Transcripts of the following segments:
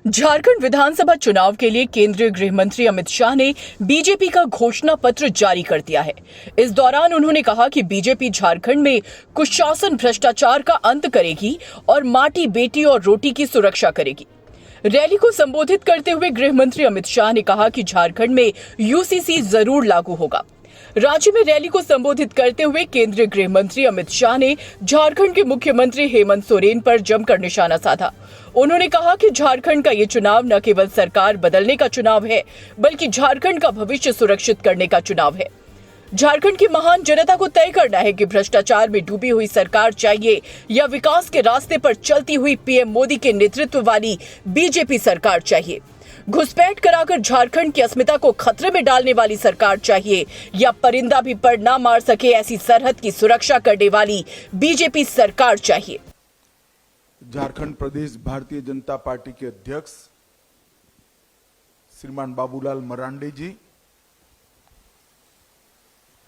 झारखंड विधानसभा चुनाव के लिए केंद्रीय गृह मंत्री अमित शाह ने बीजेपी का घोषणा पत्र जारी कर दिया है। इस दौरान उन्होंने कहा कि बीजेपी झारखंड में कुशासन भ्रष्टाचार का अंत करेगी और माटी बेटी और रोटी की सुरक्षा करेगी। रैली को संबोधित करते हुए गृह मंत्री अमित शाह ने कहा कि झारखंड में यूसीसी जरूर लागू होगा। रांची में रैली को संबोधित करते हुए केंद्रीय गृह मंत्री अमित शाह ने झारखंड के मुख्यमंत्री हेमंत सोरेन पर जमकर निशाना साधा। उन्होंने कहा कि झारखंड का ये चुनाव न केवल सरकार बदलने का चुनाव है, बल्कि झारखंड का भविष्य सुरक्षित करने का चुनाव है। झारखंड की महान जनता को तय करना है कि भ्रष्टाचार में डूबी हुई सरकार चाहिए या विकास के रास्ते पर चलती हुई पीएम मोदी के नेतृत्व वाली बीजेपी सरकार चाहिए। घुसपैठ कराकर झारखंड की अस्मिता को खतरे में डालने वाली सरकार चाहिए या परिंदा भी पर ना मार सके ऐसी सरहद की सुरक्षा करने वाली बीजेपी सरकार चाहिए। झारखंड प्रदेश भारतीय जनता पार्टी के अध्यक्ष श्रीमान बाबूलाल मरांडी जी,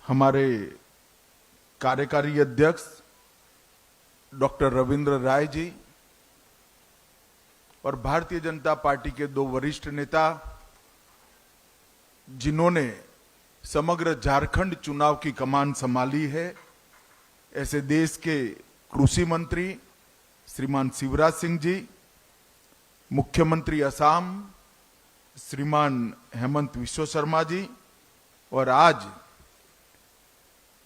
हमारे कार्यकारी अध्यक्ष डॉक्टर रविंद्र राय जी और भारतीय जनता पार्टी के दो वरिष्ठ नेता जिन्होंने समग्र झारखंड चुनाव की कमान संभाली है, ऐसे देश के कृषि मंत्री श्रीमान शिवराज सिंह जी, मुख्यमंत्री असम श्रीमान हेमंत विश्व शर्मा जी और आज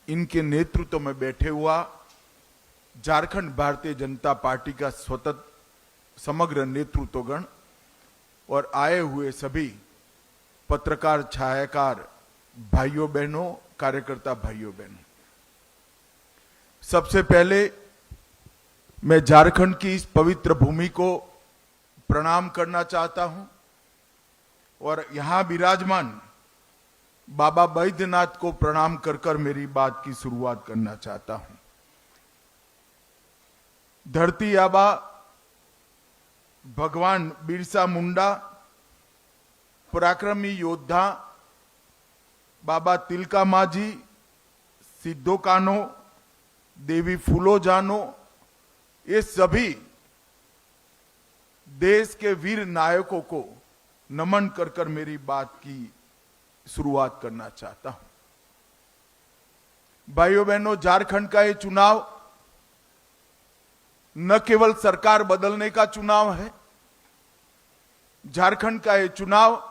इनके नेतृत्व में बैठे हुआ झारखंड भारतीय जनता पार्टी का स्वतंत्र समग्र नेतृत्वगण और आए हुए सभी पत्रकार, छायाकार भाइयों बहनों, कार्यकर्ता भाइयों बहनों, सबसे पहले मैं झारखंड की इस पवित्र भूमि को प्रणाम करना चाहता हूं और यहां विराजमान बाबा बैद्यनाथ को प्रणाम कर कर मेरी बात की शुरुआत करना चाहता हूं। धरती आबा भगवान बिरसा मुंडा, पराक्रमी योद्धा बाबा तिलका मांझी, सिद्धो कान्हो, देवी फूलो जानो, ये सभी देश के वीर नायकों को नमन कर कर मेरी बात की शुरुआत करना चाहता हूं। भाइयों बहनों, झारखंड का ये चुनाव न केवल सरकार बदलने का चुनाव है, झारखंड का ये चुनाव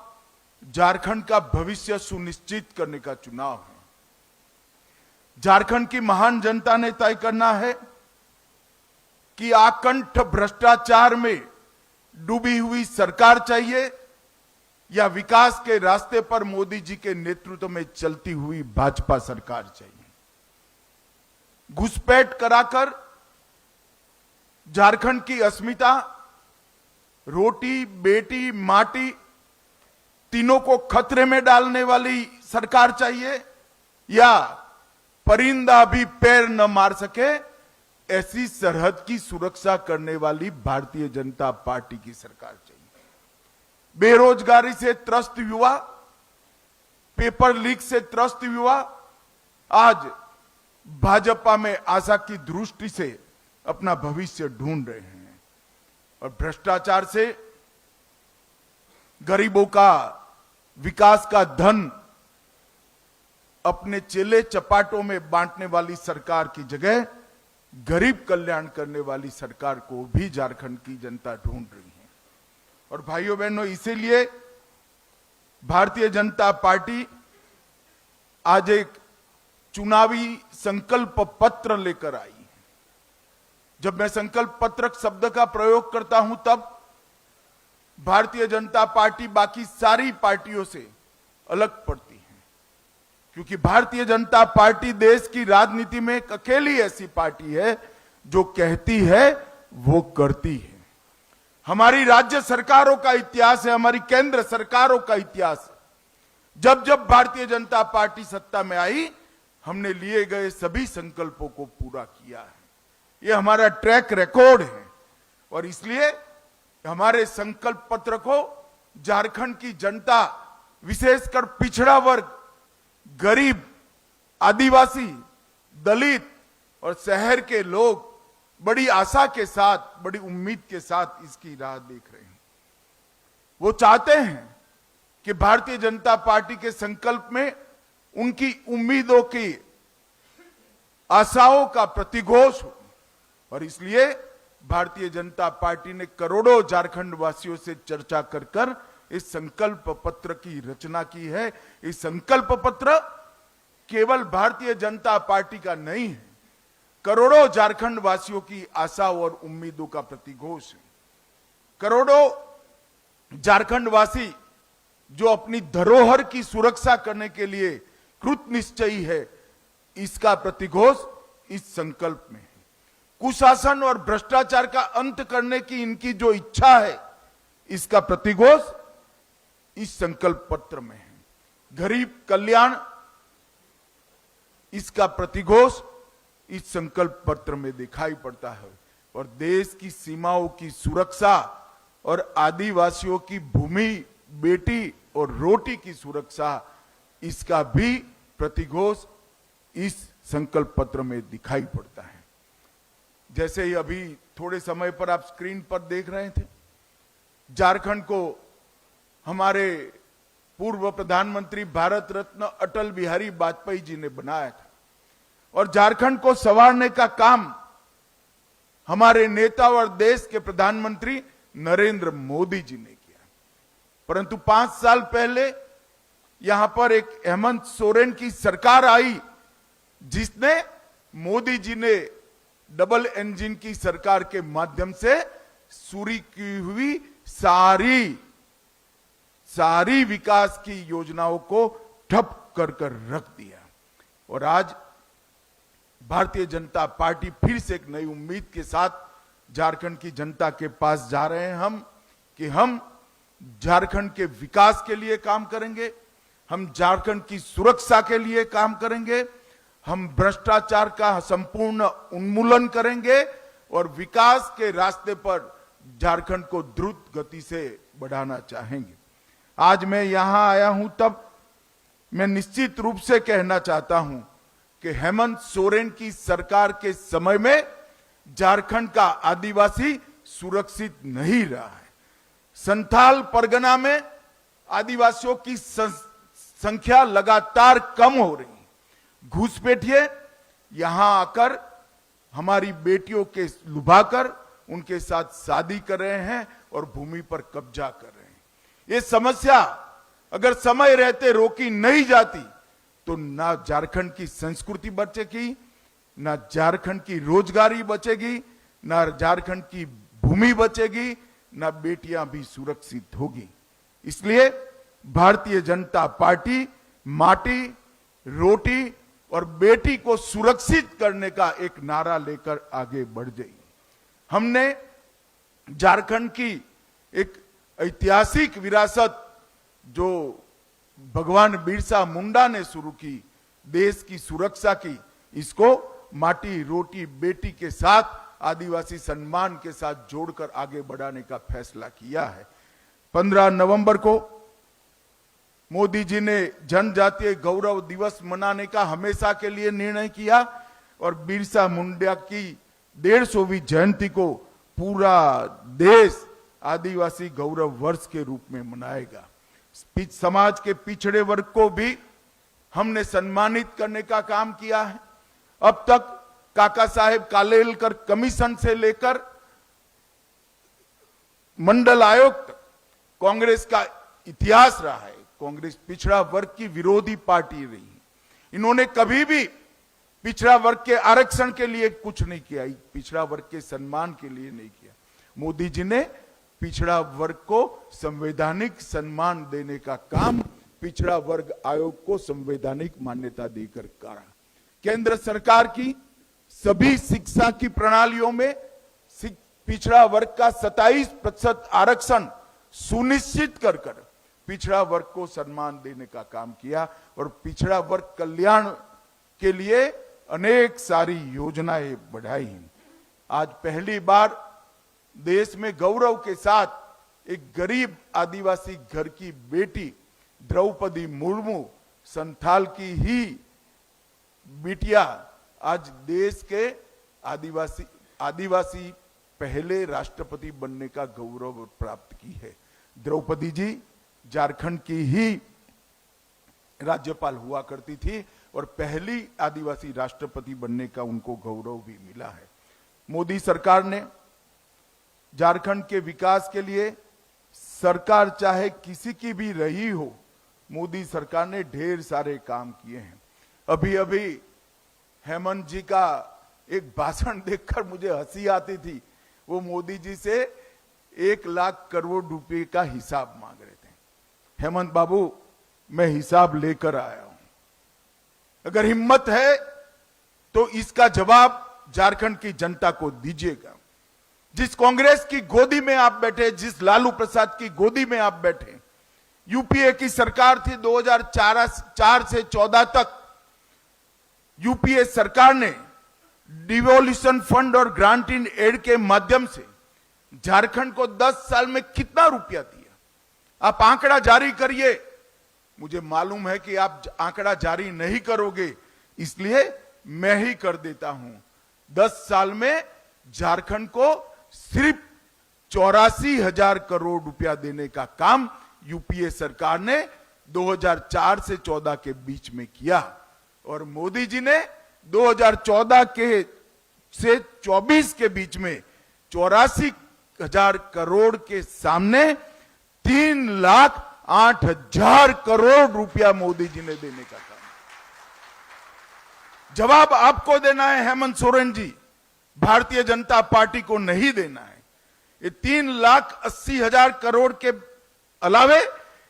झारखंड का भविष्य सुनिश्चित करने का चुनाव है। झारखंड की महान जनता ने तय करना है कि आकंठ भ्रष्टाचार में डूबी हुई सरकार चाहिए या विकास के रास्ते पर मोदी जी के नेतृत्व में चलती हुई भाजपा सरकार चाहिए। घुसपैठ कराकर झारखंड की अस्मिता, रोटी बेटी माटी तीनों को खतरे में डालने वाली सरकार चाहिए या परिंदा भी पैर न मार सके ऐसी सरहद की सुरक्षा करने वाली भारतीय जनता पार्टी की सरकार चाहिए। बेरोजगारी से त्रस्त युवा, पेपर लीक से त्रस्त युवा आज भाजपा में आशा की दृष्टि से अपना भविष्य ढूंढ रहे हैं और भ्रष्टाचार से गरीबों का विकास का धन अपने चेले चपाटों में बांटने वाली सरकार की जगह गरीब कल्याण करने वाली सरकार को भी झारखंड की जनता ढूंढ रही है। और भाइयों बहनों, इसीलिए भारतीय जनता पार्टी आज एक चुनावी संकल्प पत्र लेकर आई। जब मैं संकल्प पत्र शब्द का प्रयोग करता हूं तब भारतीय जनता पार्टी बाकी सारी पार्टियों से अलग पड़ती है, क्योंकि भारतीय जनता पार्टी देश की राजनीति में एक अकेली ऐसी पार्टी है जो कहती है वो करती है। हमारी राज्य सरकारों का इतिहास है, हमारी केंद्र सरकारों का इतिहास है। जब जब भारतीय जनता पार्टी सत्ता में आई, हमने लिए गए सभी संकल्पों को पूरा किया है। ये हमारा ट्रैक रिकॉर्ड है और इसलिए हमारे संकल्प पत्र को झारखंड की जनता, विशेषकर पिछड़ा वर्ग, गरीब, आदिवासी, दलित और शहर के लोग बड़ी आशा के साथ, बड़ी उम्मीद के साथ इसकी राह देख रहे हैं। वो चाहते हैं कि भारतीय जनता पार्टी के संकल्प में उनकी उम्मीदों की आशाओं का प्रतिघोष हो, और इसलिए भारतीय जनता पार्टी ने करोड़ों झारखंड वासियों से चर्चा कर इस संकल्प पत्र की रचना की है। इस संकल्प पत्र केवल भारतीय जनता पार्टी का नहीं है, करोड़ों झारखंड वासियों की आशाओं और उम्मीदों का प्रतिघोष है। करोड़ों झारखंड वासी जो अपनी धरोहर की सुरक्षा करने के लिए कृत निश्चयी है, इसका प्रतिघोष इस संकल्प में है। कुशासन और भ्रष्टाचार का अंत करने की इनकी जो इच्छा है, इसका प्रतिघोष इस संकल्प पत्र में है। गरीब कल्याण, इसका प्रतिघोष इस संकल्प पत्र में दिखाई पड़ता है। और देश की सीमाओं की सुरक्षा और आदिवासियों की भूमि, बेटी और रोटी की सुरक्षा, इसका भी प्रतिघोष इस संकल्प पत्र में दिखाई पड़ता है। जैसे ही अभी थोड़े समय पर आप स्क्रीन पर देख रहे थे, झारखंड को हमारे पूर्व प्रधानमंत्री भारत रत्न अटल बिहारी वाजपेयी जी ने बनाया था, और झारखंड को संवारने का काम हमारे नेता और देश के प्रधानमंत्री नरेंद्र मोदी जी ने किया। परंतु 5 साल पहले यहां पर एक हेमंत सोरेन की सरकार आई, जिसने मोदी जी ने डबल इंजन की सरकार के माध्यम से शुरू की हुई सारी विकास की योजनाओं को ठप कर रख दिया। और आज भारतीय जनता पार्टी फिर से एक नई उम्मीद के साथ झारखंड की जनता के पास जा रहे हैं हम झारखंड के विकास के लिए काम करेंगे, हम झारखंड की सुरक्षा के लिए काम करेंगे, हम भ्रष्टाचार का संपूर्ण उन्मूलन करेंगे और विकास के रास्ते पर झारखंड को द्रुत गति से बढ़ाना चाहेंगे। आज मैं यहां आया हूं, तब मैं निश्चित रूप से कहना चाहता हूं कि हेमंत सोरेन की सरकार के समय में झारखंड का आदिवासी सुरक्षित नहीं रहा है। संथाल परगना में आदिवासियों की संख्या लगातार कम हो रही है। घुसपैठिए यहां आकर हमारी बेटियों के लुभाकर उनके साथ शादी कर रहे हैं और भूमि पर कब्जा कर रहे हैं। ये समस्या अगर समय रहते रोकी नहीं जाती तो ना झारखंड की संस्कृति बचेगी, ना झारखंड की रोजगारी बचेगी, ना झारखंड की भूमि बचेगी, ना बेटियां भी सुरक्षित होगी। इसलिए भारतीय जनता पार्टी माटी, रोटी और बेटी को सुरक्षित करने का एक नारा लेकर आगे बढ़ गई। हमने झारखंड की एक ऐतिहासिक विरासत जो भगवान बिरसा मुंडा ने शुरू की, देश की सुरक्षा की, इसको माटी, रोटी, बेटी के साथ आदिवासी सम्मान के साथ जोड़कर आगे बढ़ाने का फैसला किया है। 15 नवंबर को मोदी जी ने जनजातीय गौरव दिवस मनाने का हमेशा के लिए निर्णय किया और बिरसा मुंडा की 150वीं जयंती को पूरा देश आदिवासी गौरव वर्ष के रूप में मनाएगा। समाज के पिछड़े वर्ग को भी हमने सम्मानित करने का काम किया है। अब तक काका साहेब कालेलकर कमीशन से लेकर मंडल आयोग तक कांग्रेस का इतिहास रहा है। कांग्रेस पिछड़ा वर्ग की विरोधी पार्टी रही है। इन्होंने कभी भी पिछड़ा वर्ग के आरक्षण के लिए कुछ नहीं किया, पिछड़ा वर्ग के सम्मान के लिए नहीं किया। मोदी जी ने पिछड़ा वर्ग को संवैधानिक सम्मान देने का काम पिछड़ा वर्ग आयोग को संवैधानिक मान्यता देकर करा। केंद्र सरकार की सभी शिक्षा की प्रणालियों में पिछड़ा वर्ग का 27% आरक्षण सुनिश्चित कर पिछड़ा वर्ग को सम्मान देने का काम किया और पिछड़ा वर्ग कल्याण के लिए अनेक सारी योजनाएं बढ़ाई हैं। आज पहली बार देश में गौरव के साथ एक गरीब आदिवासी घर की बेटी द्रौपदी मुर्मू, संथाल की ही बिटिया, आज देश के आदिवासी पहले राष्ट्रपति बनने का गौरव प्राप्त की है। द्रौपदी जी झारखंड की ही राज्यपाल हुआ करती थी और पहली आदिवासी राष्ट्रपति बनने का उनको गौरव भी मिला है। मोदी सरकार ने झारखंड के विकास के लिए, सरकार चाहे किसी की भी रही हो, मोदी सरकार ने ढेर सारे काम किए हैं। अभी अभी हेमंत जी का एक भाषण देखकर मुझे हंसी आती थी। वो मोदी जी से 1 लाख करोड़ रुपए का हिसाब मांग रहे थे। हेमंत बाबू, मैं हिसाब लेकर आया हूं, अगर हिम्मत है तो इसका जवाब झारखंड की जनता को दीजिएगा। जिस कांग्रेस की गोदी में आप बैठे, जिस लालू प्रसाद की गोदी में आप बैठे, यूपीए की सरकार थी 2004 से 14 तक। यूपीए सरकार ने डिवोल्यूशन फंड और ग्रांट इन एड के माध्यम से झारखंड को 10 साल में कितना रुपया दिया? आप आंकड़ा जारी करिए। मुझे मालूम है कि आप आंकड़ा जारी नहीं करोगे, इसलिए मैं ही कर देता हूं। 10 साल में झारखंड को सिर्फ 84,000 करोड़ रुपया देने का काम यूपीए सरकार ने 2004 से 14 के बीच में किया और मोदी जी ने 2014 के से 24 के बीच में 84,000 करोड़ के सामने 3,08,000 करोड़ रुपया मोदी जी ने देने का काम। जवाब आपको देना है हेमंत सोरेन जी, भारतीय जनता पार्टी को नहीं देना है। ये 3,80,000 करोड़ के अलावे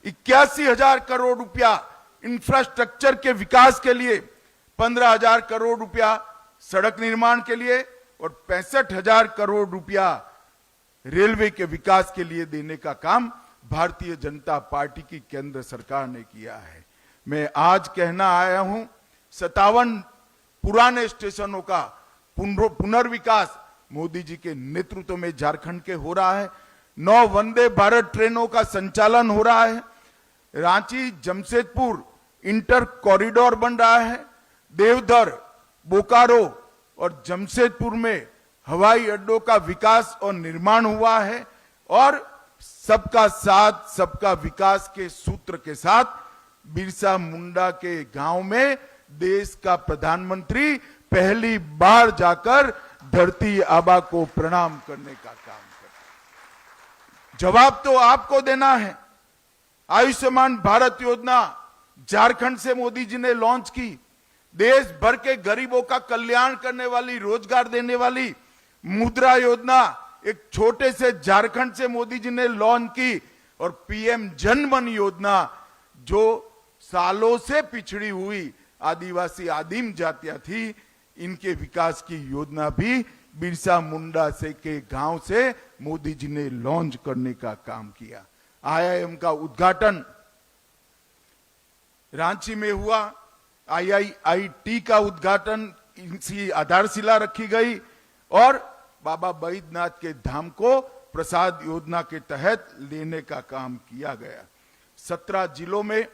81,000 करोड़ रुपया इंफ्रास्ट्रक्चर के विकास के लिए, 15,000 करोड़ रुपया सड़क निर्माण के लिए और 65,000 करोड़ रुपया रेलवे के विकास के लिए देने का काम भारतीय जनता पार्टी की केंद्र सरकार ने किया है। मैं आज कहना आया हूं, 57 पुराने स्टेशनों का पुनर्विकास मोदी जी के नेतृत्व में झारखंड के हो रहा है। 9 वंदे भारत ट्रेनों का संचालन हो रहा है। रांची जमशेदपुर इंटर कॉरिडोर बन रहा है। देवधर, बोकारो और जमशेदपुर में हवाई अड्डों का विकास और निर्माण हुआ है और सबका साथ सबका विकास के सूत्र के साथ बिरसा मुंडा के गांव में देश का प्रधानमंत्री पहली बार जाकर धरती आबा को प्रणाम करने का काम करते। जवाब तो आपको देना है। आयुष्मान भारत योजना झारखंड से मोदी जी ने लॉन्च की। देश भर के गरीबों का कल्याण करने वाली, रोजगार देने वाली मुद्रा योजना एक छोटे से झारखंड से मोदी जी ने लॉन्च की और पीएम जन धन योजना जो सालों से पिछड़ी हुई आदिवासी आदिम जातियां थी, इनके विकास की योजना भी बिरसा मुंडा से के गांव से मोदी जी ने लॉन्च करने का काम किया। आईआईएम का उद्घाटन रांची में हुआ। आईआईटी का उद्घाटन, इनकी आधारशिला रखी गई और बाबा बैद्यनाथ के धाम को प्रसाद योजना के तहत लेने का काम किया गया। 17 जिलों में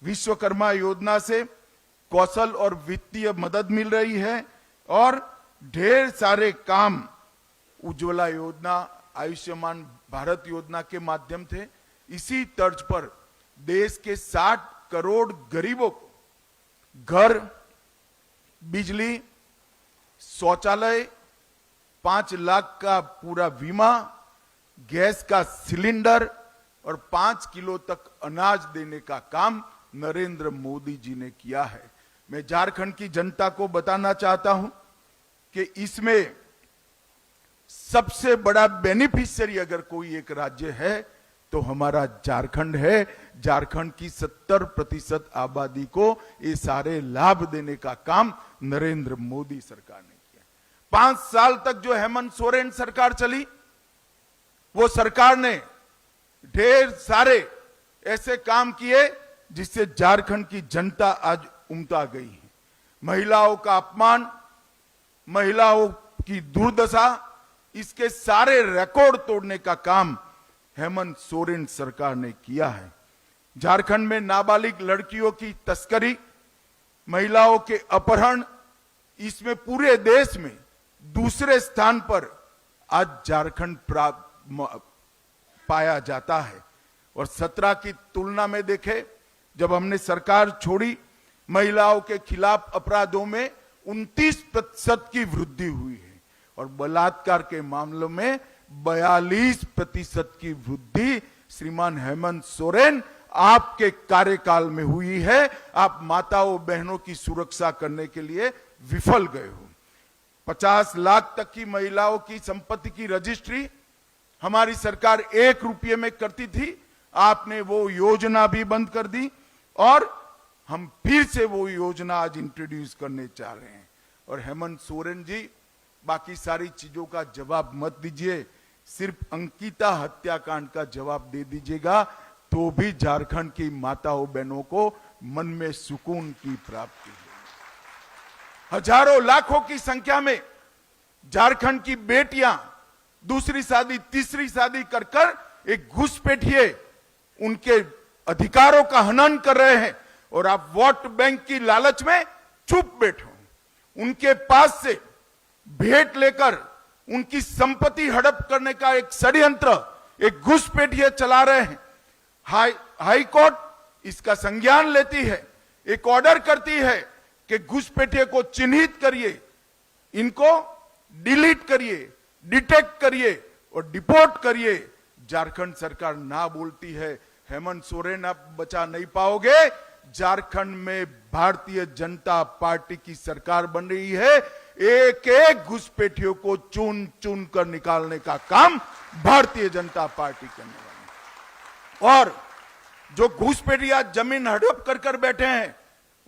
विश्वकर्मा योजना से कौशल और वित्तीय मदद मिल रही है और ढेर सारे काम उज्ज्वला योजना, आयुष्मान भारत योजना के माध्यम थे। इसी तर्ज पर देश के 60 करोड़ गरीबों को घर, बिजली, शौचालय, 5 लाख का पूरा बीमा, गैस का सिलेंडर और 5 किलो तक अनाज देने का काम नरेंद्र मोदी जी ने किया है। मैं झारखंड की जनता को बताना चाहता हूं कि इसमें सबसे बड़ा बेनिफिशियरी अगर कोई एक राज्य है तो हमारा झारखंड है। झारखंड की 70% आबादी को ये सारे लाभ देने का काम नरेंद्र मोदी सरकार ने किया। 5 साल तक जो हेमंत सोरेन सरकार चली, वो सरकार ने ढेर सारे ऐसे काम किए जिससे झारखंड की जनता आज उमटा गई है। महिलाओं का अपमान, महिलाओं की दुर्दशा, इसके सारे रिकॉर्ड तोड़ने का काम हेमंत सोरेन सरकार ने किया है। झारखंड में नाबालिग लड़कियों की तस्करी, महिलाओं के अपहरण, इसमें पूरे देश में दूसरे स्थान पर आज झारखंड पाया जाता है। और 17 की तुलना में देखें, जब हमने सरकार छोड़ी, महिलाओं के खिलाफ अपराधों में 29% की वृद्धि हुई है और बलात्कार के मामलों में 42% की वृद्धि श्रीमान हेमंत सोरेन आपके कार्यकाल में हुई है। आप माताओं बहनों की सुरक्षा करने के लिए विफल गए हो। 50 लाख तक की महिलाओं की संपत्ति की रजिस्ट्री हमारी सरकार 1 रुपये में करती थी, आपने वो योजना भी बंद कर दी और हम फिर से वो योजना आज इंट्रोड्यूस करने चाह रहे हैं। और हेमंत सोरेन जी, बाकी सारी चीजों का जवाब मत दीजिए, सिर्फ अंकिता हत्याकांड का जवाब दे दीजिएगा तो भी झारखंड की माताओं बहनों को मन में सुकून की प्राप्ति है। हजारों लाखों की संख्या में झारखंड की बेटियां दूसरी शादी तीसरी शादी कर कर एक घुसपैठिए उनके अधिकारों का हनन कर रहे हैं और आप वोट बैंक की लालच में चुप बैठो। उनके पास से भेंट लेकर उनकी संपत्ति हड़प करने का एक षड्यंत्र एक घुसपैठिए चला रहे हैं। हाई कोर्ट इसका संज्ञान लेती है, एक ऑर्डर करती है कि घुसपैठिए को चिन्हित करिए, इनको डिलीट करिए, डिटेक्ट करिए और डिपोर्ट करिए। झारखंड सरकार ना बोलती है। हेमंत सोरेन आप बचा नहीं पाओगे। झारखंड में भारतीय जनता पार्टी की सरकार बन रही है। एक एक घुसपैठियों को चुन चुन कर निकालने का काम भारतीय जनता पार्टी करने वाली है। और जो घुसपैठिया जमीन हड़प कर कर बैठे हैं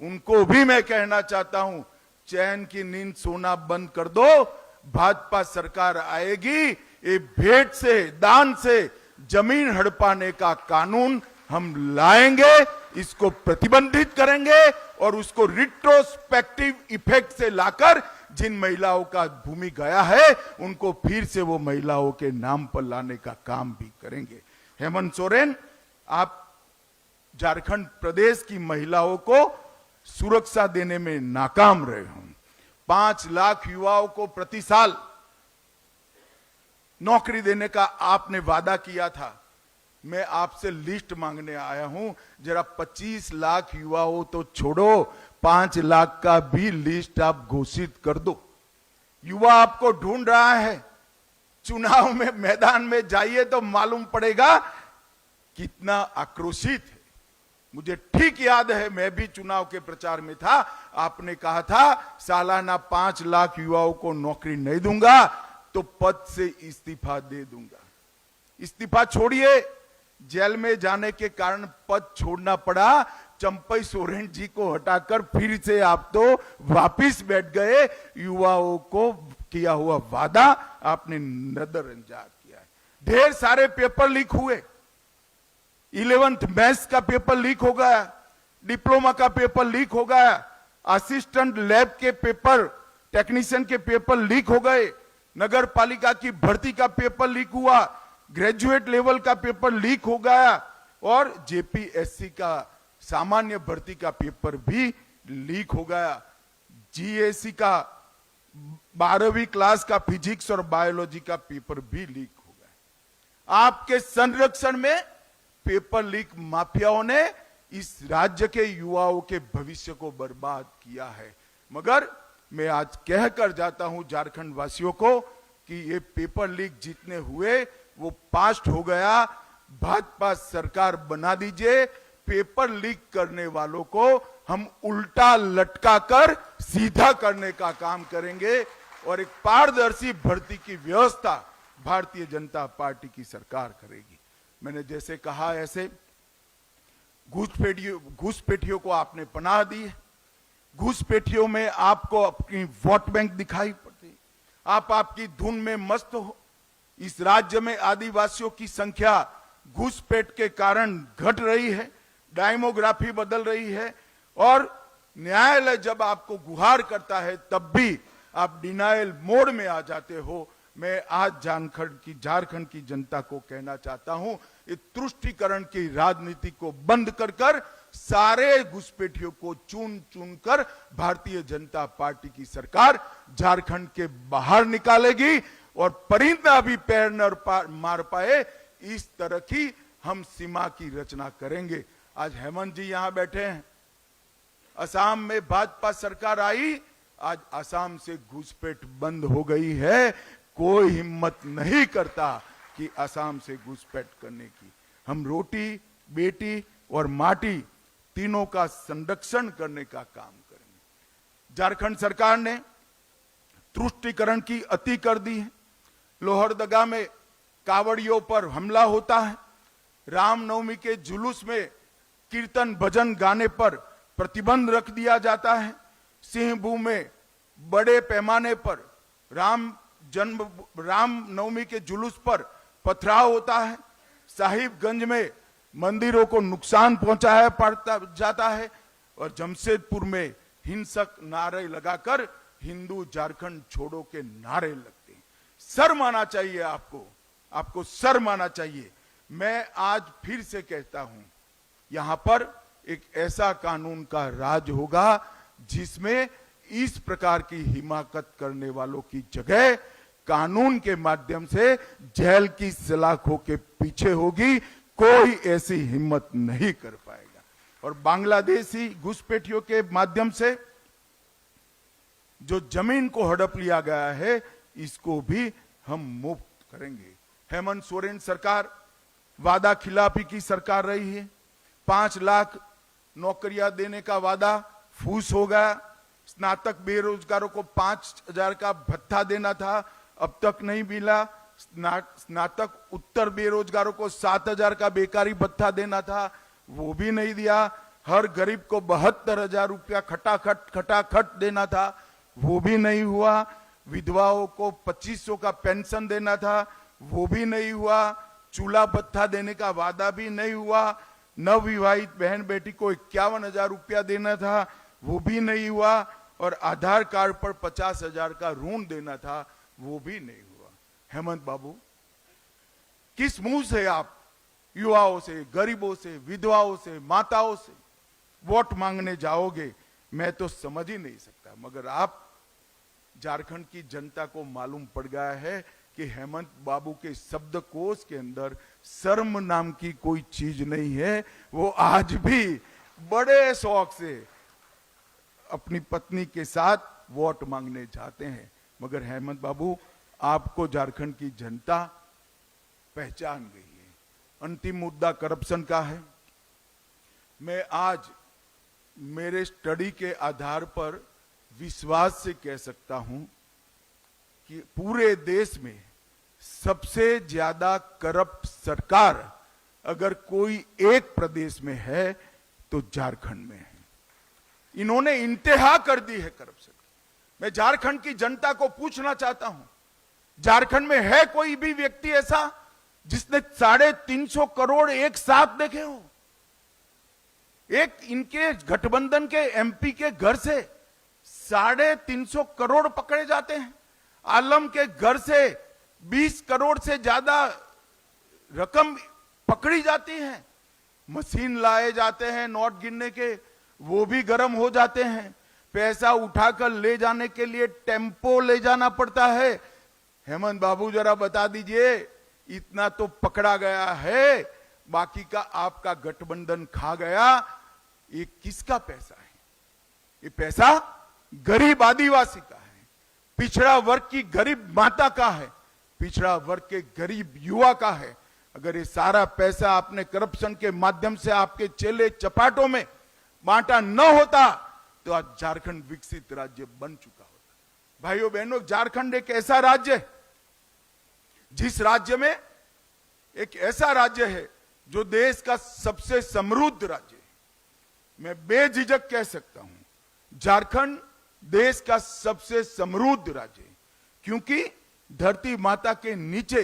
उनको भी मैं कहना चाहता हूं, चैन की नींद सोना बंद कर दो। भाजपा सरकार आएगी, ये भेंट से दान से जमीन हड़पाने का कानून हम लाएंगे, इसको प्रतिबंधित करेंगे और उसको रिट्रोस्पेक्टिव इफेक्ट से लाकर जिन महिलाओं का भूमि गया है उनको फिर से वो महिलाओं के नाम पर लाने का काम भी करेंगे। हेमंत सोरेन, आप झारखंड प्रदेश की महिलाओं को सुरक्षा देने में नाकाम रहे हो। 5 लाख युवाओं को प्रति साल नौकरी देने का आपने वादा किया था। मैं आपसे लिस्ट मांगने आया हूं, जरा 25 लाख युवाओं तो छोड़ो, 5 लाख का भी लिस्ट आप घोषित कर दो। युवा आपको ढूंढ रहा है। चुनाव में मैदान में जाइए तो मालूम पड़ेगा कितना आक्रोशित है। मुझे ठीक याद है, मैं भी चुनाव के प्रचार में था, आपने कहा था सालाना 5 लाख युवाओं को नौकरी नहीं दूंगा तो पद से इस्तीफा दे दूंगा। इस्तीफा छोड़िए, जेल में जाने के कारण पद छोड़ना पड़ा। चंपई सोरेन जी को हटाकर फिर से आप तो वापिस बैठ गए। युवाओं को किया हुआ वादा आपने नजरअंदाज किया है। ढेर सारे पेपर लीक हुए। 11th मैथ्स का पेपर लीक हो गया, डिप्लोमा का पेपर लीक हो गया, असिस्टेंट लैब के पेपर, टेक्नीशियन के पेपर लीक हो गए, नगर पालिका की भर्ती का पेपर लीक हुआ, ग्रेजुएट लेवल का पेपर लीक हो गया और जेपीएससी का सामान्य भर्ती का पेपर भी लीक हो गया। जीएससी का 12वीं क्लास का फिजिक्स और बायोलॉजी का पेपर भी लीक हो गया। आपके संरक्षण में पेपर लीक माफियाओं ने इस राज्य के युवाओं के भविष्य को बर्बाद किया है। मगर मैं आज कहकर जाता हूं झारखंड वासियों को कि ये पेपर लीक जितने हुए वो पास्ट हो गया। भाजपा सरकार बना दीजिए। पेपर लीक करने वालों को हम उल्टा लटका कर सीधा करने का काम करेंगे और एक पारदर्शी भर्ती की व्यवस्था भारतीय जनता पार्टी की सरकार करेगी। मैंने जैसे कहा ऐसे घुसपैठियों को आपने पनाह दी है। घुसपैठियों में आपको अपनी वोट बैंक दिखाई पड़ती, आप आपकी धुन में मस्त हो। इस राज्य में आदिवासियों की संख्या घुसपैठ के कारण घट रही है, डेमोग्राफी बदल रही है और न्यायालय जब आपको गुहार करता है तब भी आप डिनायल मोड में आ जाते हो। मैं आज झारखंड की जनता को कहना चाहता हूं, इस तुष्टीकरण की राजनीति को बंद कर कर सारे घुसपैठियों को चुन चुन कर भारतीय जनता पार्टी की सरकार झारखंड के बाहर निकालेगी और परिंदा भी पैर न मार पाए इस तरह की हम सीमा की रचना करेंगे। आज हेमंत जी यहां बैठे हैं। असम में भाजपा सरकार आई, आज असम से घुसपैठ बंद हो गई है। कोई हिम्मत नहीं करता कि असम से घुसपैठ करने की। हम रोटी, बेटी और माटी तीनों का संरक्षण करने का काम करेंगे। झारखंड सरकार ने तुष्टीकरण की अति कर दी है। लोहरदगा में कावड़ियों पर हमला होता है। रामनवमी के जुलूस में कीर्तन भजन गाने पर प्रतिबंध रख दिया जाता है। सिंहभूम में बड़े पैमाने पर रामनवमी के जुलूस पर पथराव होता है। साहिबगंज में मंदिरों को नुकसान पहुंचाया पड़ता जाता है और जमशेदपुर में हिंसक नारे लगाकर हिंदू झारखंड छोड़ो के नारे लगते हैं। शर्म आना चाहिए आपको शर्म आना चाहिए। मैं आज फिर से कहता हूं, यहां पर एक ऐसा कानून का राज होगा जिसमें इस प्रकार की हिमाकत करने वालों की जगह कानून के माध्यम से जेल की सलाखों के पीछे होगी। कोई ऐसी हिम्मत नहीं कर पाएगा। और बांग्लादेशी घुसपैठियों के माध्यम से जो जमीन को हड़प लिया गया है, इसको भी हम मुक्त करेंगे। हेमंत सोरेन सरकार वादा खिलाफी की सरकार रही है। 5 लाख नौकरियां देने का वादा फूस हो गया। स्नातक बेरोजगारों को 5,000 का भत्ता देना था, अब तक नहीं मिला। स्नातक उत्तर बेरोजगारों को 7,000 का बेकारी भत्ता देना था, वो भी नहीं दिया। हर गरीब को 72,000 रुपया खटाखट देना था, वो भी नहीं हुआ। विधवाओं को 2,500 का पेंशन देना था, वो भी नहीं हुआ। चूल्हा भत्ता देने का वादा भी नहीं हुआ। नवविवाहित बहन बेटी को 51,000 रुपया देना था, वो भी नहीं हुआ। और आधार कार्ड पर 50,000 का ऋण देना था, वो भी नहीं हुआ। हेमंत बाबू, किस मुंह से आप युवाओं से, गरीबों से, विधवाओं से, माताओं से वोट मांगने जाओगे? मैं तो समझ ही नहीं सकता। मगर आप, झारखंड की जनता को मालूम पड़ गया है कि हेमंत बाबू के शब्दकोश के अंदर शर्म नाम की कोई चीज नहीं है। वो आज भी बड़े शौक से अपनी पत्नी के साथ वोट मांगने जाते हैं। मगर हेमंत बाबू, आपको झारखंड की जनता पहचान गई है। अंतिम मुद्दा करप्शन का है। मैं आज मेरे स्टडी के आधार पर विश्वास से कह सकता हूं कि पूरे देश में सबसे ज्यादा करप्ट सरकार अगर कोई एक प्रदेश में है तो झारखंड में है। इन्होंने इंतहा कर दी है करप्शन। मैं झारखंड की जनता को पूछना चाहता हूं, झारखंड में है कोई भी व्यक्ति ऐसा जिसने 350 करोड़ एक साथ देखे हो? एक इनके गठबंधन के एमपी के घर से 350 करोड़ पकड़े जाते हैं। आलम के घर से 20 करोड़ से ज्यादा रकम पकड़ी जाती है। मशीन लाए जाते हैं नोट गिनने के, वो भी गर्म हो जाते हैं। पैसा उठाकर ले जाने के लिए टेम्पो ले जाना पड़ता है। हेमंत बाबू, जरा बता दीजिए, इतना तो पकड़ा गया है, बाकी का आपका गठबंधन खा गया। ये किसका पैसा है? ये पैसा गरीब आदिवासी का है, पिछड़ा वर्ग की गरीब माता का है, पिछड़ा वर्ग के गरीब युवा का है। अगर ये सारा पैसा आपने करप्शन के माध्यम से आपके चेले चपाटों में बांटा न होता तो आज झारखंड विकसित राज्य बन चुका होता। भाइयों बहनों, झारखंड एक ऐसा राज्य है जिस राज्य में एक ऐसा राज्य है जो देश का सबसे समृद्ध राज्य है। मैं बेझिझक कह सकता हूं, झारखंड देश का सबसे समृद्ध राज्य है, क्योंकि धरती माता के नीचे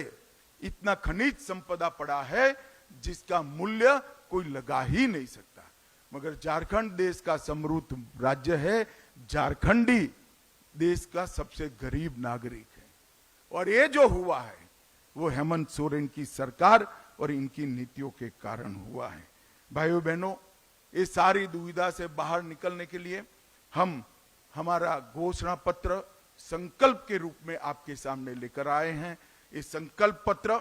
इतना खनिज संपदा पड़ा है जिसका मूल्य कोई लगा ही नहीं सकता। मगर झारखंड देश का समृद्ध राज्य है, झारखंडी देश का सबसे गरीब नागरिक है। और ये जो हुआ है वो हेमंत सोरेन की सरकार और इनकी नीतियों के कारण हुआ है। भाइयों बहनों, इस सारी दुविधा से बाहर निकलने के लिए हम हमारा घोषणा पत्र संकल्प के रूप में आपके सामने लेकर आए हैं। ये संकल्प पत्र,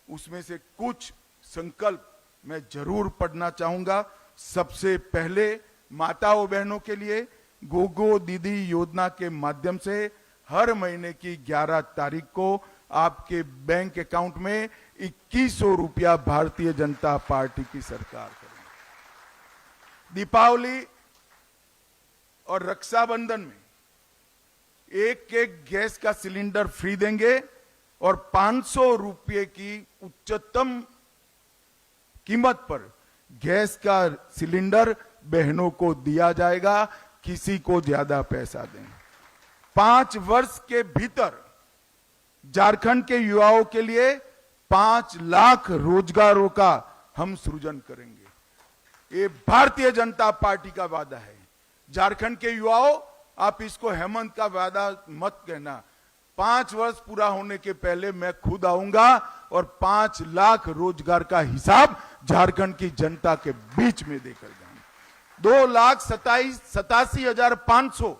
उसमें से कुछ संकल्प मैं जरूर पढ़ना चाहूंगा। सबसे पहले माताओं बहनों के लिए गोगो दीदी योजना के माध्यम से हर महीने की 11 तारीख को आपके बैंक अकाउंट में 2100 रुपया भारतीय जनता पार्टी की सरकार करेगी। दीपावली और रक्षाबंधन में एक गैस का सिलेंडर फ्री देंगे और 500 रुपये की उच्चतम कीमत पर गैस का सिलेंडर बहनों को दिया जाएगा, किसी को ज्यादा पैसा दें। 5 वर्ष के भीतर झारखंड के युवाओं के लिए 5 लाख रोजगारों का हम सृजन करेंगे। ये भारतीय जनता पार्टी का वादा है। झारखंड के युवाओं, आप इसको हेमंत का वादा मत कहना। 5 वर्ष पूरा होने के पहले मैं खुद आऊंगा और 5 लाख रोजगार का हिसाब झारखंड की जनता के बीच में देकर जाऊंगा। 2,87,500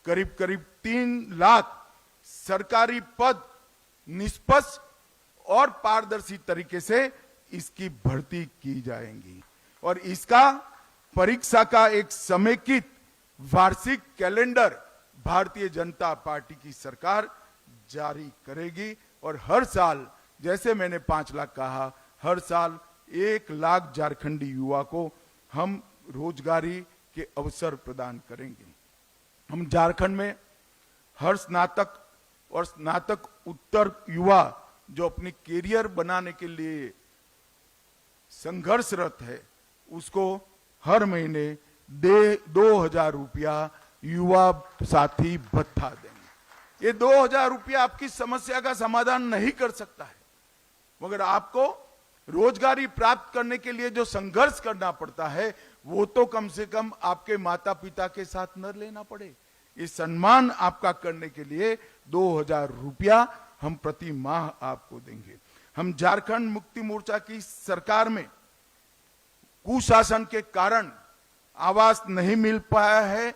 करीब 3 लाख सरकारी पद निष्पक्ष और पारदर्शी तरीके से इसकी भर्ती की जाएंगी और इसका परीक्षा का एक समेकित वार्षिक कैलेंडर भारतीय जनता पार्टी की सरकार जारी करेगी और हर साल, जैसे मैंने 5 लाख कहा, हर साल 1 लाख झारखंडी युवा को हम रोजगारी के अवसर प्रदान करेंगे। हम झारखंड में हर स्नातक और स्नातक उत्तर युवा जो अपनी कैरियर बनाने के लिए संघर्षरत है, उसको हर महीने 2,000 रुपया युवा साथी भत्ता देंगे। ये 2,000 रुपया आपकी समस्या का समाधान नहीं कर सकता है, मगर आपको रोजगारी प्राप्त करने के लिए जो संघर्ष करना पड़ता है, वो तो कम से कम आपके माता पिता के साथ न लेना पड़े। ये सम्मान आपका करने के लिए 2,000 रुपया हम प्रति माह आपको देंगे। हम झारखंड मुक्ति मोर्चा की सरकार में कुशासन के कारण आवास नहीं मिल पाया है।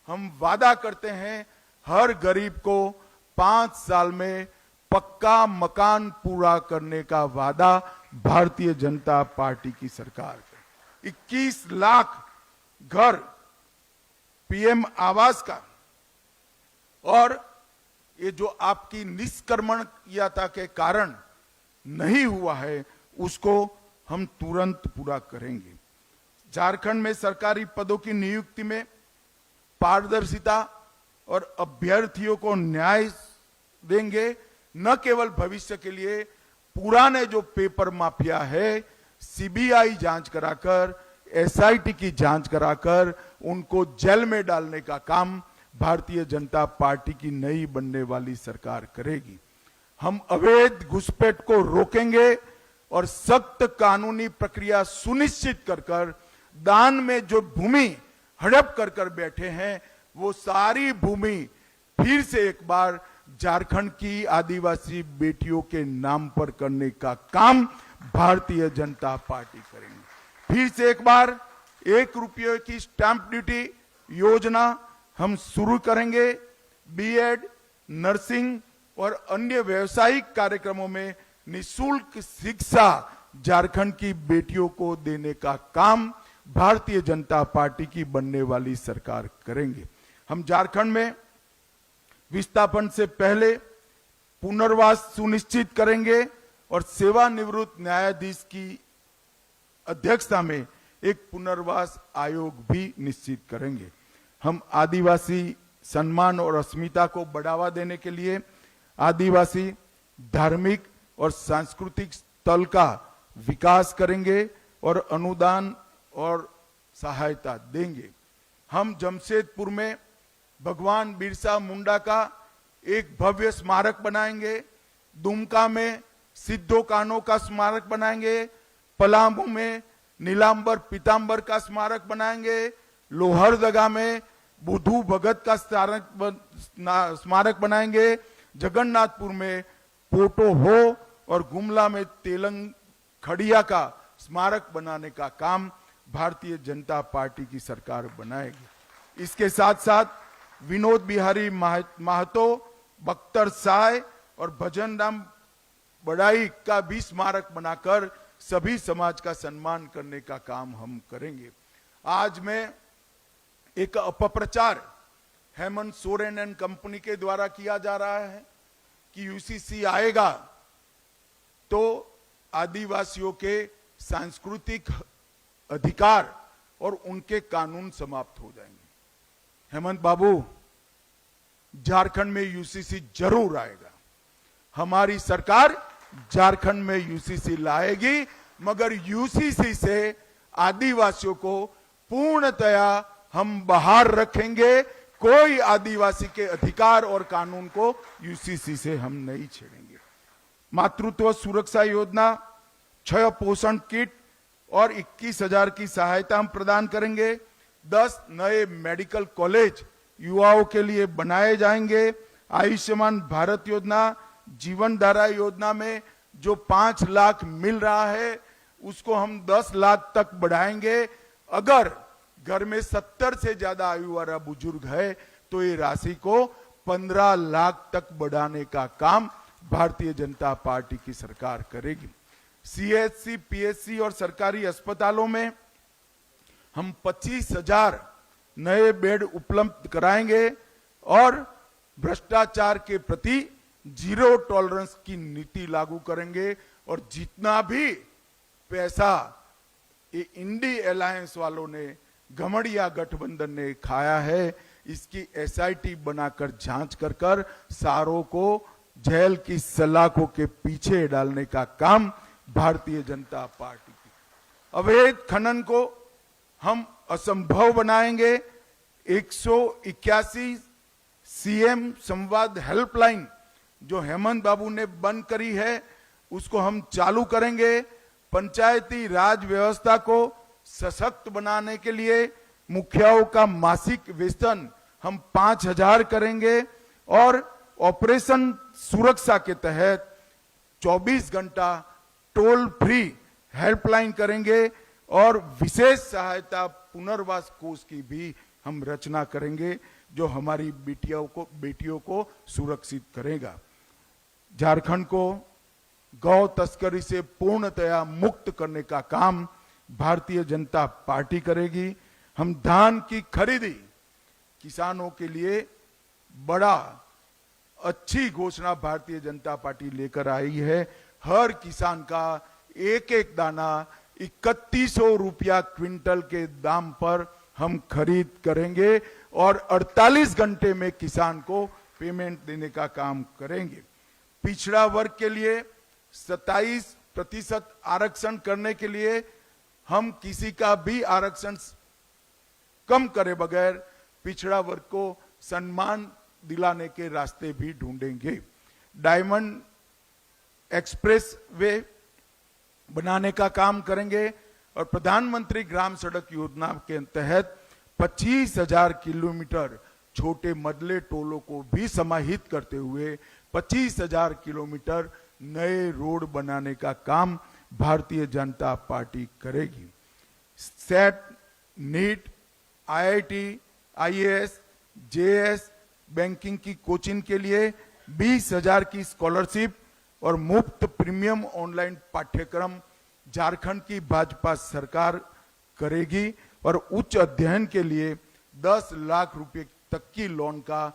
हम वादा करते हैं हर गरीब को 5 साल में पक्का मकान पूरा करने का वादा भारतीय जनता पार्टी की सरकार का। 21 लाख घर पीएम आवास का और ये जो आपकी निष्कर्मणीयता के कारण नहीं हुआ है, उसको हम तुरंत पूरा करेंगे। झारखंड में सरकारी पदों की नियुक्ति में पारदर्शिता और अभ्यर्थियों को न्याय देंगे। न केवल भविष्य के लिए, पुराने जो पेपर माफिया है, सीबीआई जांच कराकर, एसआईटी की जांच कराकर उनको जेल में डालने का काम भारतीय जनता पार्टी की नई बनने वाली सरकार करेगी। हम अवैध घुसपैठ को रोकेंगे और सख्त कानूनी प्रक्रिया सुनिश्चित कर दान में जो भूमि हड़प कर बैठे हैं, वो सारी भूमि फिर से एक बार झारखंड की आदिवासी बेटियों के नाम पर करने का काम भारतीय जनता पार्टी करेंगे। फिर से एक बार 1 रुपये की स्टैंप ड्यूटी योजना हम शुरू करेंगे। बीएड, नर्सिंग और अन्य व्यावसायिक कार्यक्रमों में निःशुल्क शिक्षा झारखंड की बेटियों को देने का काम भारतीय जनता पार्टी की बनने वाली सरकार करेंगे। हम झारखंड में विस्थापन से पहले पुनर्वास सुनिश्चित करेंगे और सेवानिवृत्त न्यायाधीश की अध्यक्षता में एक पुनर्वास आयोग भी निश्चित करेंगे। हम आदिवासी सम्मान और अस्मिता को बढ़ावा देने के लिए आदिवासी धार्मिक और सांस्कृतिक स्थल का विकास करेंगे और अनुदान और सहायता देंगे। हम जमशेदपुर में भगवान बिरसा मुंडा का एक भव्य स्मारक बनाएंगे। दुमका में सिद्धो कान्हो का स्मारक बनाएंगे। पलामू में नीलांबर पीतांबर का स्मारक बनाएंगे। लोहरदगा में बुद्धू भगत का स्मारक बनाएंगे। जगन्नाथपुर में पोटो हो और गुमला में तेलंग खड़िया का स्मारक बनाने का काम भारतीय जनता पार्टी की सरकार बनाएगी। इसके साथ साथ विनोद बिहारी महतो, बख्तर साय और भजन राम बड़ाई का भी स्मारक बनाकर सभी समाज का सम्मान करने का काम हम करेंगे। आज मैं एक अपप्रचार हेमंत सोरेन एंड कंपनी के द्वारा किया जा रहा है कि यूसीसी आएगा तो आदिवासियों के सांस्कृतिक अधिकार और उनके कानून समाप्त हो जाएंगे। हेमंत बाबू, झारखंड में यूसीसी जरूर आएगा। हमारी सरकार झारखंड में यूसीसी लाएगी, मगर यूसीसी से आदिवासियों को पूर्णतया हम बाहर रखेंगे। कोई आदिवासी के अधिकार और कानून को यूसीसी से हम नहीं छेड़ेंगे। मातृत्व सुरक्षा योजना, 6 पोषण किट और 21,000 की सहायता हम प्रदान करेंगे। 10 नए मेडिकल कॉलेज युवाओं के लिए बनाए जाएंगे। आयुष्मान भारत योजना, जीवन धारा योजना में जो 5 लाख मिल रहा है उसको हम 10 लाख तक बढ़ाएंगे। अगर घर में 70 से ज्यादा आयु वाला बुजुर्ग है तो ये राशि को 15 लाख तक बढ़ाने का काम भारतीय जनता पार्टी की सरकार करेगी। सीएचसी, पीएचसी और सरकारी अस्पतालों में हम 25,000 नए बेड उपलब्ध कराएंगे और भ्रष्टाचार के प्रति जीरो टॉलरेंस की नीति लागू करेंगे। और जितना भी पैसा ये इंडी अलायंस वालों ने, घमड़िया गठबंधन ने खाया है, इसकी एसआईटी बनाकर जांच कर सारों को जेल की सलाखों के पीछे डालने का काम भारतीय जनता पार्टी की। अवैध खनन को हम असंभव बनाएंगे। 181 सीएम संवाद हेल्पलाइन जो हेमंत बाबू ने बंद करी है उसको हम चालू करेंगे। पंचायती राज व्यवस्था को सशक्त बनाने के लिए मुखियाओं का मासिक वेतन हम 5,000 करेंगे और ऑपरेशन सुरक्षा के तहत 24 घंटा टोल फ्री हेल्पलाइन करेंगे और विशेष सहायता पुनर्वास कोष की भी हम रचना करेंगे जो हमारी बेटियों को सुरक्षित करेगा। झारखंड को गौ तस्करी से पूर्णतया मुक्त करने का काम भारतीय जनता पार्टी करेगी। हम धान की खरीदी किसानों के लिए बड़ा अच्छी घोषणा भारतीय जनता पार्टी लेकर आई है। हर किसान का एक एक दाना 3100 रुपया क्विंटल के दाम पर हम खरीद करेंगे और 48 घंटे में किसान को पेमेंट देने का काम करेंगे। पिछड़ा वर्ग के लिए 27% आरक्षण करने के लिए हम किसी का भी आरक्षण कम करे बगैर पिछड़ा वर्ग को सम्मान दिलाने के रास्ते भी ढूंढेंगे। डायमंड एक्सप्रेस वे बनाने का काम करेंगे और प्रधानमंत्री ग्राम सड़क योजना के तहत 25,000 किलोमीटर छोटे मदले टोलों को भी समाहित करते हुए 25,000 किलोमीटर नए रोड बनाने का काम भारतीय जनता पार्टी करेगी। SET, NEET, IIT, IAS, JS, banking की कोचिंग के लिए 20,000 की स्कॉलरशिप और मुफ्त प्रीमियम ऑनलाइन पाठ्यक्रम झारखंड की भाजपा सरकार करेगी और उच्च अध्ययन के लिए 10 लाख रुपए तक की लोन का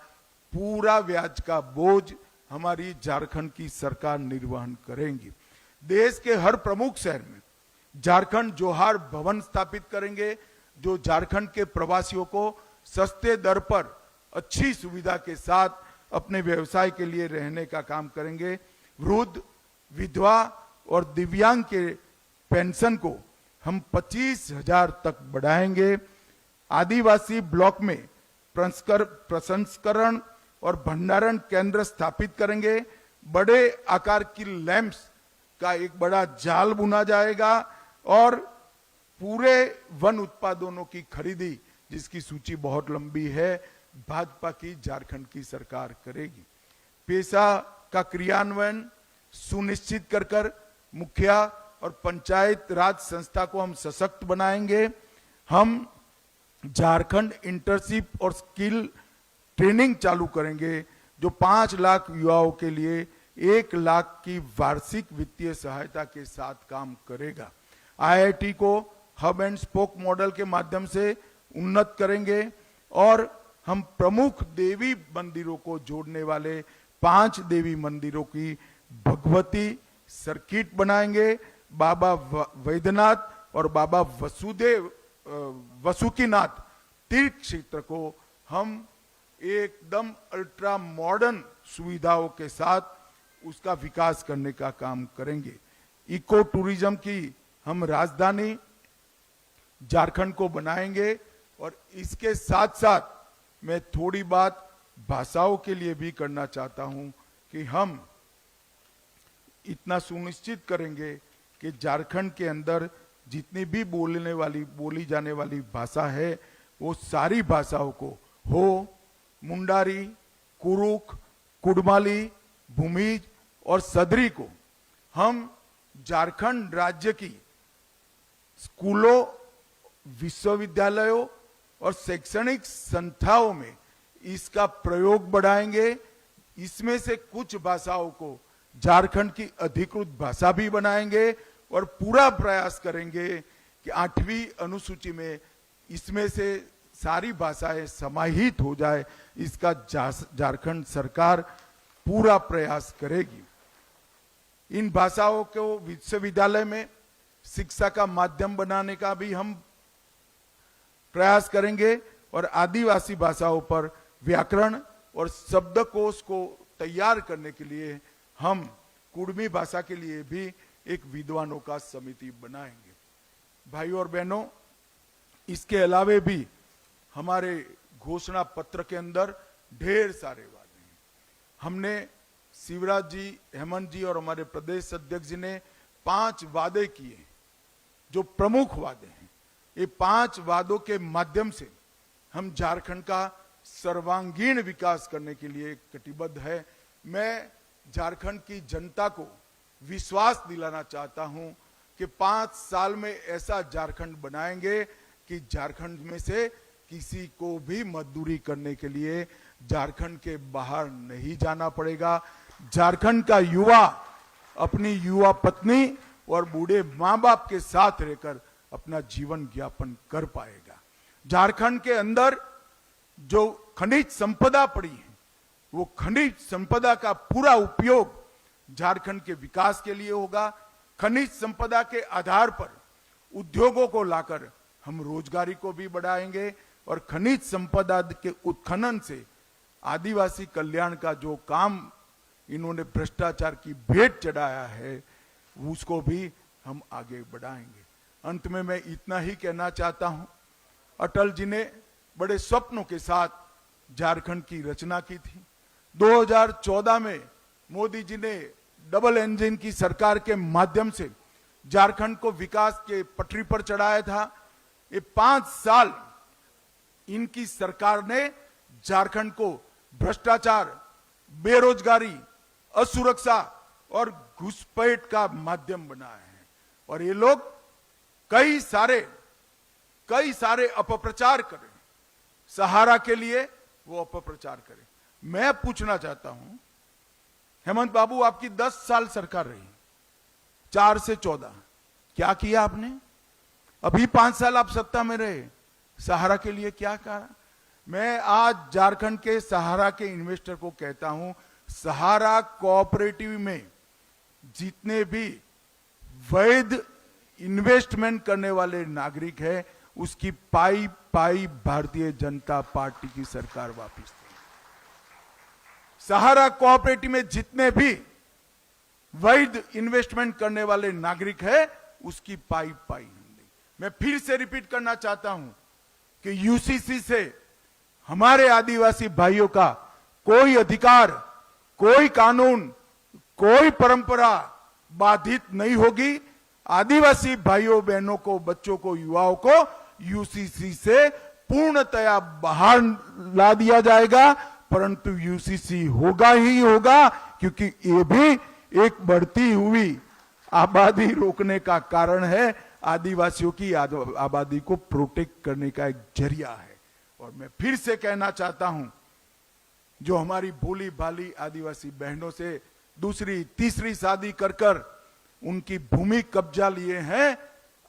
पूरा ब्याज का बोझ हमारी झारखंड की सरकार निर्वहन करेंगी। देश के हर प्रमुख शहर में झारखंड जोहार भवन स्थापित करेंगे जो झारखंड के प्रवासियों को सस्ते दर पर अच्छी सुविधा के साथ अपने व्यवसाय के लिए रहने का काम करेंगे। वृद्ध, विधवा और दिव्यांग के पेंशन को हम 25,000 तक बढ़ाएंगे। आदिवासी ब्लॉक में प्रसंस्करण और भंडारण केंद्र स्थापित करेंगे। बड़े आकार की लैंप्स का एक बड़ा जाल बुना जाएगा और पूरे वन उत्पादों की खरीदी, जिसकी सूची बहुत लंबी है, भाजपा की झारखंड की सरकार करेगी। पेशा का क्रियान्वयन सुनिश्चित कर मुखिया और पंचायत राज संस्था को हम सशक्त बनाएंगे। हम झारखंड इंटर्नशिप और स्किल ट्रेनिंग चालू करेंगे जो 5 लाख युवाओं के लिए 1 लाख की वार्षिक वित्तीय सहायता के साथ काम करेगा। IIT को हब एंड स्पोक मॉडल के माध्यम से उन्नत करेंगे और हम प्रमुख देवी मंदिरों को जोड़ने वाले 5 देवी मंदिरों की भगवती सर्किट बनाएंगे। बाबा वैद्यनाथ और बाबा वसुकीनाथ तीर्थ क्षेत्र को हम एकदम अल्ट्रा मॉडर्न सुविधाओं के साथ उसका विकास करने का काम करेंगे। इको टूरिज्म की हम राजधानी झारखंड को बनाएंगे और इसके साथ साथ मैं थोड़ी बात भाषाओं के लिए भी करना चाहता हूं कि हम इतना सुनिश्चित करेंगे कि झारखंड के अंदर जितनी भी बोली जाने वाली भाषा है वो सारी भाषाओं को हो, मुंडारी, कुरुख, कुडमाली, भूमिज और सदरी को हम झारखंड राज्य की स्कूलों, विश्वविद्यालयों और शैक्षणिक संस्थाओं में इसका प्रयोग बढ़ाएंगे। इसमें से कुछ भाषाओं को झारखंड की अधिकृत भाषा भी बनाएंगे और पूरा प्रयास करेंगे कि 8वीं अनुसूची में इसमें से सारी भाषाएं समाहित हो जाए। इसका झारखंड सरकार पूरा प्रयास करेगी। इन भाषाओं को विश्वविद्यालय में शिक्षा का माध्यम बनाने का भी हम प्रयास करेंगे और आदिवासी भाषाओं पर व्याकरण और शब्दकोश को तैयार करने के लिए हम कुडमी भाषा के लिए भी एक विद्वानों का समिति बनाएंगे। भाइयों और बहनों, इसके अलावे भी हमारे घोषणा पत्र के अंदर ढेर सारे वादे हैं। हमने शिवराज जी, हेमंत जी और हमारे प्रदेश अध्यक्ष जी ने 5 वादे किए जो प्रमुख वादे हैं। ये 5 वादों के माध्यम से हम झारखंड का सर्वांगीण विकास करने के लिए कटिबद्ध है। मैं झारखंड की जनता को विश्वास दिलाना चाहता हूं कि 5 साल में ऐसा झारखंड बनाएंगे कि झारखंड में से किसी को भी मजदूरी करने के लिए झारखंड के बाहर नहीं जाना पड़ेगा। झारखंड का युवा अपनी युवा पत्नी और बूढ़े मां बाप के साथ रहकर अपना जीवन यापन कर पाएगा। झारखंड के अंदर जो खनिज संपदा पड़ी है वो खनिज संपदा का पूरा उपयोग झारखंड के विकास के लिए होगा। खनिज संपदा के आधार पर उद्योगों को लाकर हम रोजगारी को भी बढ़ाएंगे और खनिज संपदा के उत्खनन से आदिवासी कल्याण का जो काम इन्होंने भ्रष्टाचार की भेंट चढ़ाया है उसको भी हम आगे बढ़ाएंगे। अंत में मैं इतना ही कहना चाहता हूं, अटल जी ने बड़े स्वप्नों के साथ झारखंड की रचना की थी। 2014 में मोदी जी ने डबल इंजन की सरकार के माध्यम से झारखंड को विकास के पटरी पर चढ़ाया था। ये 5 साल इनकी सरकार ने झारखंड को भ्रष्टाचार, बेरोजगारी, असुरक्षा और घुसपैठ का माध्यम बनाया है और ये लोग कई सारे अपप्रचार करें। सहारा के लिए वो अपप्रचार करें। मैं पूछना चाहता हूं, हेमंत बाबू आपकी 10 साल सरकार रही, 4 से 14, क्या किया आपने? अभी 5 साल आप सत्ता में रहे, सहारा के लिए क्या करा? मैं आज झारखंड के सहारा के इन्वेस्टर को कहता हूं, सहारा कोऑपरेटिव में जितने भी वैध इन्वेस्टमेंट करने वाले नागरिक हैं उसकी पाई भारतीय जनता पार्टी की सरकार वापस देगी। सहारा कोऑपरेटिव में जितने भी वैध इन्वेस्टमेंट करने वाले नागरिक हैं उसकी पाई हम देंगे। मैं फिर से रिपीट करना चाहता हूं कि यूसीसी से हमारे आदिवासी भाइयों का कोई अधिकार, कोई कानून, कोई परंपरा बाधित नहीं होगी। आदिवासी भाइयों बहनों को, बच्चों को, युवाओं को यूसीसी से पूर्णतया बाहर ला दिया जाएगा, परंतु यूसीसी होगा ही होगा क्योंकि ये भी एक बढ़ती हुई आबादी रोकने का कारण है। आदिवासियों की आबादी को प्रोटेक्ट करने का एक जरिया है। और मैं फिर से कहना चाहता हूं, जो हमारी भोली भाली आदिवासी बहनों से दूसरी तीसरी शादी कर कर उनकी भूमि कब्जा लिए हैं।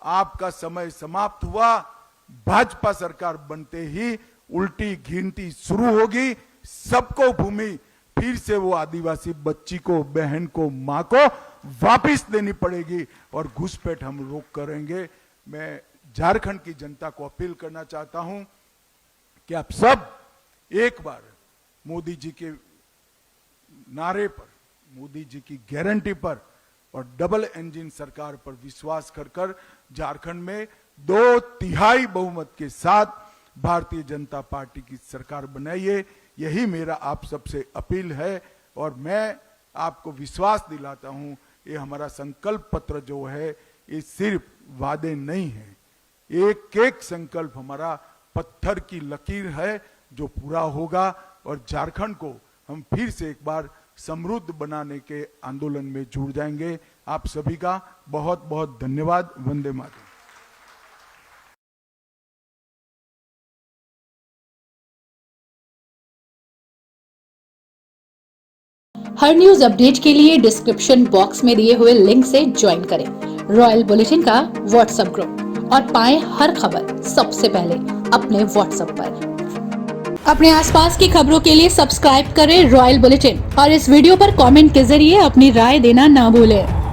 आपका समय समाप्त हुआ। भाजपा सरकार बनते ही उल्टी गिनती शुरू होगी। सबको भूमि फिर से वो आदिवासी बच्ची को, बहन को, मां को वापस देनी पड़ेगी और घुसपैठ हम रोक करेंगे। मैं झारखंड की जनता को अपील करना चाहता हूं कि आप सब एक बार मोदी जी के नारे पर, मोदी जी की गारंटी पर और डबल इंजन सरकार पर विश्वास कर झारखंड में 2/3 बहुमत के साथ भारतीय जनता पार्टी की सरकार बनाइए। यही मेरा आप सबसे अपील है और मैं आपको विश्वास दिलाता हूं, ये हमारा संकल्प पत्र जो है ये सिर्फ वादे नहीं है, एक एक संकल्प हमारा पत्थर की लकीर है जो पूरा होगा और झारखंड को हम फिर से एक बार समृद्ध बनाने के आंदोलन में जुड़ जाएंगे। आप सभी का बहुत बहुत धन्यवाद। वंदे मातरम। हर न्यूज अपडेट के लिए डिस्क्रिप्शन बॉक्स में दिए हुए लिंक से ज्वाइन करें रॉयल बुलेटिन का व्हाट्सएप ग्रुप और पाएं हर खबर सबसे पहले अपने व्हाट्सएप पर। अपने आसपास की खबरों के लिए सब्सक्राइब करें रॉयल बुलेटिन और इस वीडियो पर कमेंट के जरिए अपनी राय देना ना भूलें।